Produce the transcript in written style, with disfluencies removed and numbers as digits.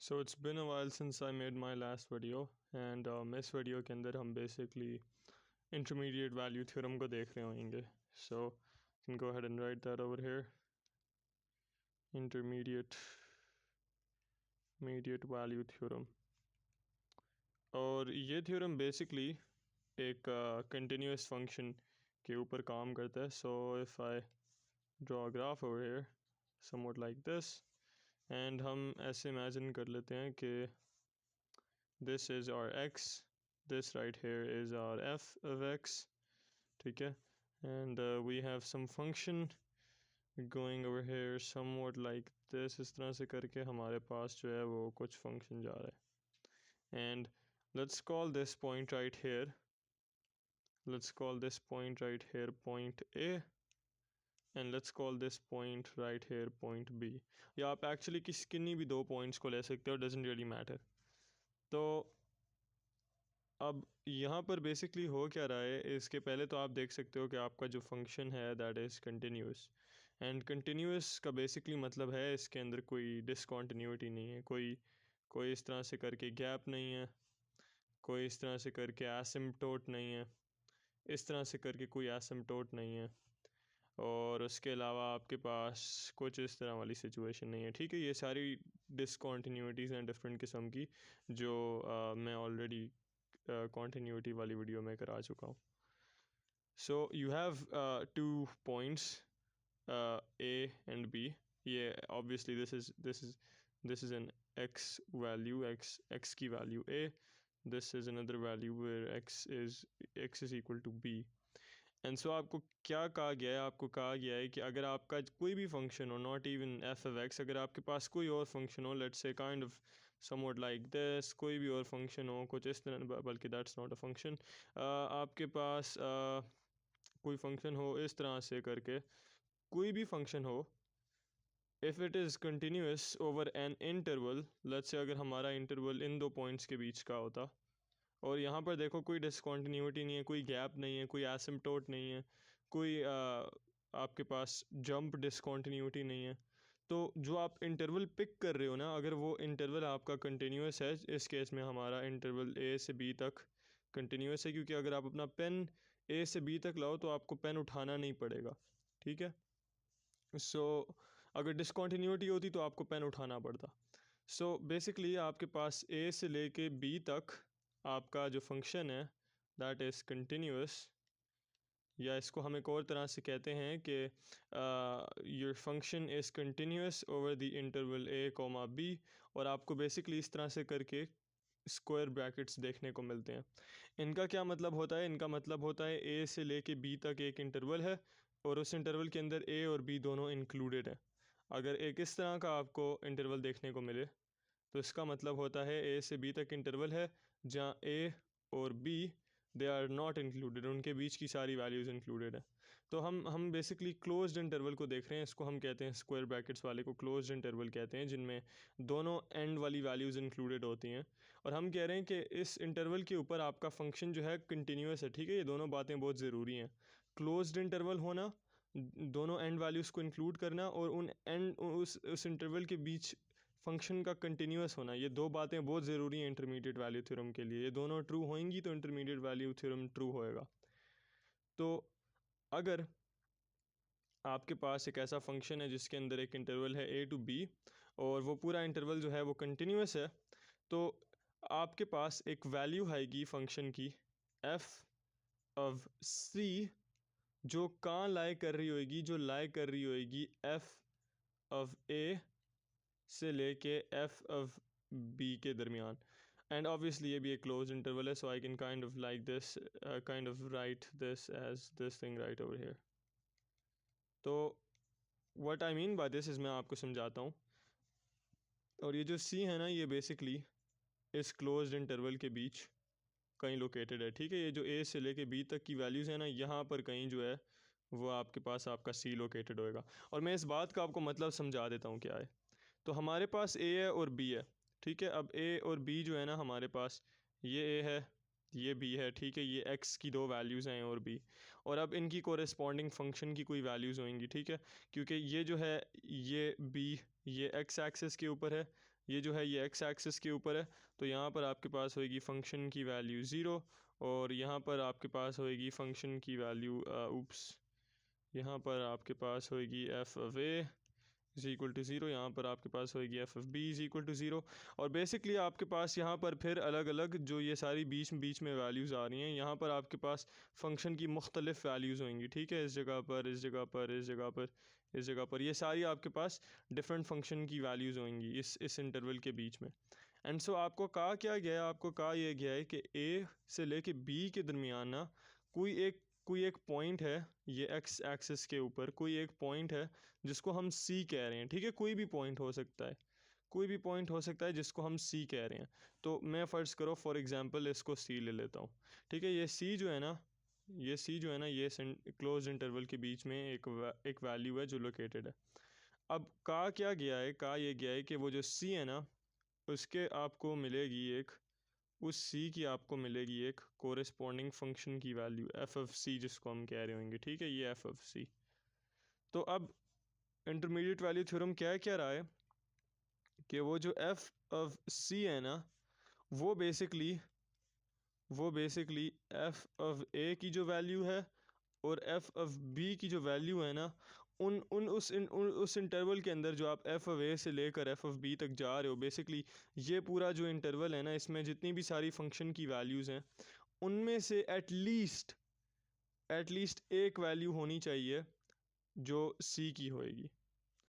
So it's been a while since I made my last video and इस video के अंदर हम basically intermediate value theorem को देख रहे होंगे. So you can go ahead and write that over here. Intermediate value theorem. और ये theorem basically एक continuous function के ऊपर काम करता है. So if I draw a graph over here somewhat like this and हम ऐसे imagine कर लेते हैं कि this is our x, this right here is our f of x, ठीक है, and we have some function going over here somewhat like this. इस तरह से करके हमारे पास जो है वो कुछ function जा रहा है, and let's call this point right here, let's call this point right here point A, and let's call this point right here point B. या आप actually किन्हीं भी दो points को ले सकते हो, doesn't really matter. तो अब यहाँ पर बेसिकली हो क्या रहा है, इसके पहले तो आप देख सकते हो कि आपका जो फंक्शन है that is continuous, and continuous का बेसिकली मतलब है इसके अंदर कोई डिसकंटिन्यूटी नहीं है, कोई इस तरह से करके गैप नहीं है, कोई इस तरह से करके एसिम्पटोट नहीं है, इस तरह से करके कोई एसिम्पटोट नहीं है, और उसके अलावा आपके पास कुछ इस तरह वाली सिचुएशन नहीं है. ठीक है, ये सारी डिसकंटिन्यूटीज़ हैं डिफरेंट किस्म की जो मैं ऑलरेडी continuity वाली वीडियो में करा चुका हूँ. So you have two points A and B. ये obviously this is an x value, x की value A. This is another value where x is equal to B. And so आपको क्या कहा गया है, आपको कहा गया है कि अगर आपका कोई भी फंक्शन हो, not even f of x, अगर आपके पास कोई और फंक्शन हो, let's say kind of somewhat like this, कोई भी और फंक्शन हो कुछ इस तरह, बल्कि दैट्स नॉट अ फंक्शन, आपके पास कोई फंक्शन हो इस तरह से करके, कोई भी फंक्शन हो, if it is continuous over an interval, let's say अगर हमारा इंटरवल इन दो पॉइंट्स के बीच का होता, और यहाँ पर देखो कोई डिसकंटिन्यूटी नहीं है, कोई गैप नहीं है, कोई एसिम्पटोट नहीं है, कोई आपके पास जंप डिसकंटिन्यूटी नहीं है, तो जो आप इंटरवल पिक कर रहे हो ना, अगर वो इंटरवल आपका कंटिन्यूस है, इस केस में हमारा इंटरवल ए से बी तक कंटिन्यूस है, क्योंकि अगर आप अपना पेन ए से बी तक लाओ तो आपको पेन उठाना नहीं पड़ेगा. ठीक है, सो अगर डिसकंटिन्यूटी होती तो आपको पेन उठाना पड़ता. सो बेसिकली आपके पास ए से लेके बी तक आपका जो फंक्शन है दैट इज़ कंटिन्यूस, या इसको हम एक और तरह से कहते हैं कि your function is continuous over the interval A comma B, और आपको बेसिकली इस तरह से करके स्क्वायर ब्रैकेट्स देखने को मिलते हैं. इनका क्या मतलब होता है, इनका मतलब होता है ए से लेके बी तक एक इंटरवल है और उस इंटरवल के अंदर ए और बी दोनों इंक्लूडेड है. अगर एक इस तरह का आपको इंटरवल देखने को मिले तो इसका मतलब होता है ए से बी तक इंटरवल है जहाँ ए और B they are not included, उनके बीच की सारी वैल्यूज़ इंक्लूडेड है. तो हम बेसिकली क्लोज्ड इंटरवल को देख रहे हैं, इसको हम कहते हैं स्क्वायर ब्रैकेट्स वाले को क्लोज्ड इंटरवल कहते हैं, जिनमें दोनों एंड वाली वैल्यूज़ इंक्लूडेड होती हैं. और हम कह रहे हैं कि इस इंटरवल के ऊपर आपका फंक्शन जो है कंटिन्यूस है. ठीक है, ये दोनों बातें बहुत ज़रूरी हैं, क्लोज्ड इंटरवल होना, दोनों एंड वैल्यूज़ को इंक्लूड करना, और उन एंड उस इंटरवल के बीच फंक्शन का कंटिन्यूस होना. ये दो बातें बहुत ज़रूरी हैं इंटरमीडिएट वैल्यू थ्योरम के लिए. ये दोनों ट्रू होंगी तो इंटरमीडिएट वैल्यू थ्योरम ट्रू होएगा. तो अगर आपके पास एक ऐसा फंक्शन है जिसके अंदर एक इंटरवल है ए टू बी और वो पूरा इंटरवल जो है वो कंटिन्यूस है, तो आपके पास एक वैल्यू आएगी फंक्शन की एफ ऑफ सी, जो कहाँ लाई कर रही होगी, जो लाई कर रही होगी एफ ऑफ ए से लेके एफ ऑफ बी के दरमियान. एंड ऑब्वियसली ये भी एक क्लोज इंटरवल है, so I can kind of like this, kind of write this as this thing right over here. तो what I mean by this is, मैं आपको समझाता हूँ. और ये जो सी है ना, ये बेसिकली इस क्लोज्ड इंटरवल के बीच कहीं लोकेटेड है. ठीक है, ये जो ए से लेके बी तक की वैल्यूज़ है ना, यहाँ पर कहीं जो है वो आपके पास आपका सी लोकेटेड होएगा. और मैं इस बात का आपको मतलब समझा देता हूँ क्या है. तो हमारे पास ए है और बी है. ठीक है, अब ए और बी जो है ना, हमारे पास ये ए है, ये बी है. ठीक है, ये एक्स की दो वैल्यूज़ हैं और बी, और अब इनकी कोरेस्पॉन्डिंग फंक्शन की कोई वैल्यूज़ होंगी. ठीक है, क्योंकि ये जो है ये बी ये एक्स एक्सिस के ऊपर है, ये जो है ये एक्स एक्सिस के ऊपर है, तो यहाँ पर आपके पास होएगी फ़ंक्शन की वैल्यू ज़ीरो, और यहाँ पर आपके पास होएगी फ़ंक्शन की वैल्यू यहाँ पर आपके पास होएगी F of A is equal to zero, यहाँ पर आपके पास होएगी F of B is equal to zero. और बेसिकली आपके पास यहाँ पर फिर अलग अलग जो ये सारी बीच में वैल्यूज़ आ रही हैं, यहाँ पर आपके पास फ़ंक्शन की मुख्तलिफ़ वैल्यूज़ होंगी, ठीक है, इस जगह पर, इस जगह पर, इस जगह पर, इस जगह पर, ये सारी आपके पास डिफरेंट फंक्शन की वैल्यूज़ होंगी इस इंटरवल के बीच में। एंड सो आपको कहा क्या गया है, आपको कहा यह गया है कि ए से लेके बी के दरमियान ना कोई एक पॉइंट है, ये एक्स एक्सिस के ऊपर कोई एक पॉइंट है जिसको हम सी कह रहे हैं, ठीक है, कोई भी पॉइंट हो सकता है, कोई भी पॉइंट हो सकता है जिसको हम सी कह रहे हैं। तो मैं फ़र्ज़ करो फॉर एग्ज़ाम्पल इसको सी ले लेता हूँ, ठीक है। ये सी जो है ना, ये सी जो है ना, ये क्लोज इंटरवल के बीच में एक वैल्यू है जो लोकेटेड है। अब कहा क्या गया है, कहा यह गया है कि वो जो सी है ना, उसके आपको मिलेगी एक, उस सी की आपको मिलेगी एक कोरिस्पोंडिंग फंक्शन की वैल्यू एफ ऑफ सी, जिसको हम कह रहे होंगे, ठीक है, ये एफ ऑफ सी। तो अब इंटरमीडिएट वैल्यू थ्योरम क्या कह रहा है कि वो जो एफ ऑफ सी है ना, वो बेसिकली एफ ऑफ ए की जो वैल्यू है और एफ ऑफ बी की जो वैल्यू है ना, उस इंटरवल के अंदर जो आप एफ ऑफ ए से लेकर एफ ऑफ बी तक जा रहे हो, बेसिकली ये पूरा जो इंटरवल है ना, इसमें जितनी भी सारी फंक्शन की वैल्यूज़ हैं, उनमें से एटलीस्ट एक वैल्यू होनी चाहिए जो सी की होएगी,